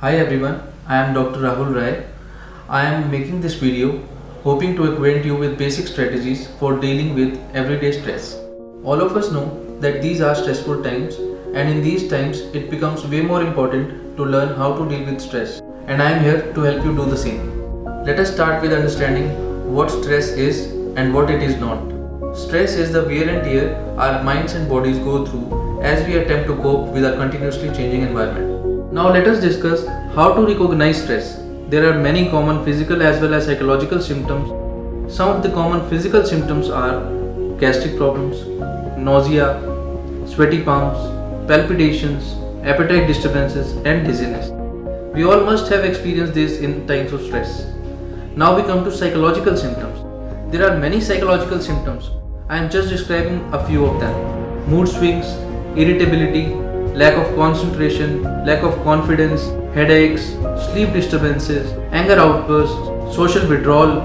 Hi everyone, I am Dr. Rahul Rai. I am making this video hoping to acquaint you with basic strategies for dealing with everyday stress. All of us know that these are stressful times, and in these times it becomes way more important to learn how to deal with stress, and I am here to help you do the same. Let us start with understanding what stress is and what it is not. Stress is the wear and tear our minds and bodies go through as we attempt to cope with our continuously changing environment. Now let us discuss how to recognize stress. There are many common physical as well as psychological symptoms. Some of the common physical symptoms are gastric problems, nausea, sweaty palms, palpitations, appetite disturbances, and dizziness. We all must have experienced this in times of stress. Now we come to psychological symptoms. There are many psychological symptoms. I am just describing a few of them. Mood swings, irritability, lack of concentration, lack of confidence, headaches, sleep disturbances, anger outbursts, social withdrawal,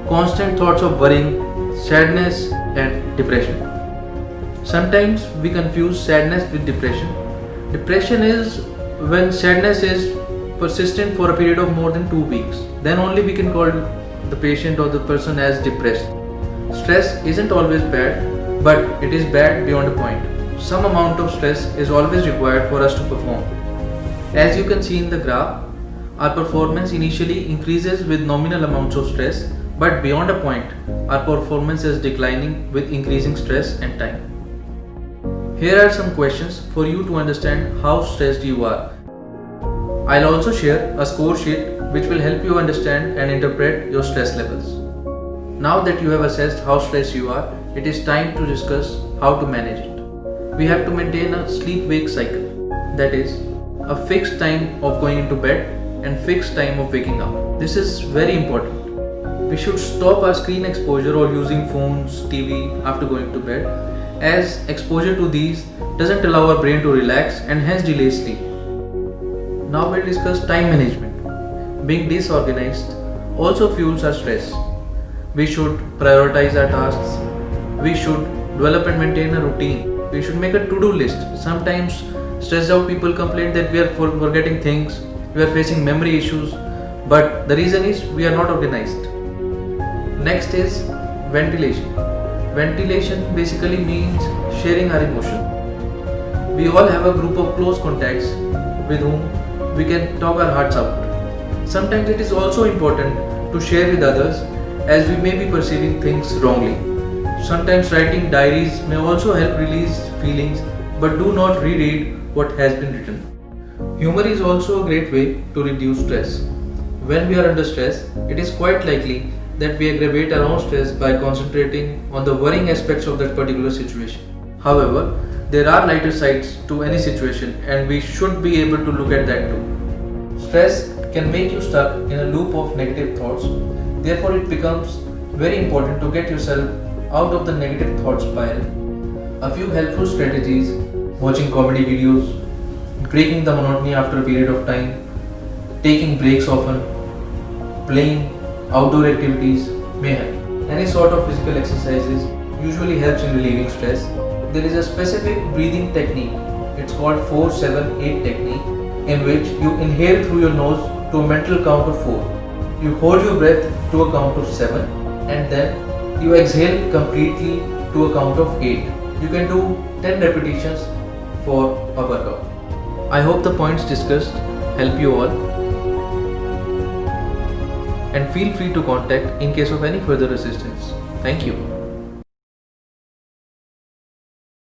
constant thoughts of worrying, sadness, and depression. Sometimes we confuse sadness with depression. Depression is when sadness is persistent for a period of more than 2 weeks. Then only we can call the patient or the person as depressed. Stress isn't always bad, but it is bad beyond a point. Some amount of stress is always required for us to perform. As you can see in the graph, our performance initially increases with nominal amounts of stress, but beyond a point, our performance is declining with increasing stress and time. Here are some questions for you to understand how stressed you are. I'll also share a score sheet which will help you understand and interpret your stress levels. Now that you have assessed how stressed you are, it is time to discuss how to manage it. We have to maintain a sleep-wake cycle, that is, a fixed time of going into bed and fixed time of waking up. This is very important. We should stop our screen exposure or using phones, TV after going to bed, as exposure to these doesn't allow our brain to relax and hence delay sleep. Now we'll discuss time management. Being disorganized also fuels our stress. We should prioritize our tasks. We should develop and maintain a routine. We should make a to-do list. Sometimes stressed out people complain that we are forgetting things, we are facing memory issues, but the reason is we are not organized. Next is ventilation. Ventilation basically means sharing our emotion. We all have a group of close contacts with whom we can talk our hearts out. Sometimes it is also important to share with others as we may be perceiving things wrongly. Sometimes writing diaries may also help release feelings, but do not reread what has been written. Humor is also a great way to reduce stress. When we are under stress, it is quite likely that we aggravate our own stress by concentrating on the worrying aspects of that particular situation. However, there are lighter sides to any situation and we should be able to look at that too. Stress can make you stuck in a loop of negative thoughts. Therefore, it becomes very important to get yourself out of the negative thought spiral. A few helpful strategies: watching comedy videos, breaking the monotony after a period of time, taking breaks often, playing outdoor activities may help. Any sort of physical exercises usually helps in relieving stress. There is a specific breathing technique, it's called 4-7-8 technique, in which you inhale through your nose to a mental count of 4. You hold your breath to a count of 7 and then you exhale completely to a count of 8. You can do 10 repetitions for a workout. I hope the points discussed help you all, and feel free to contact in case of any further assistance. Thank you.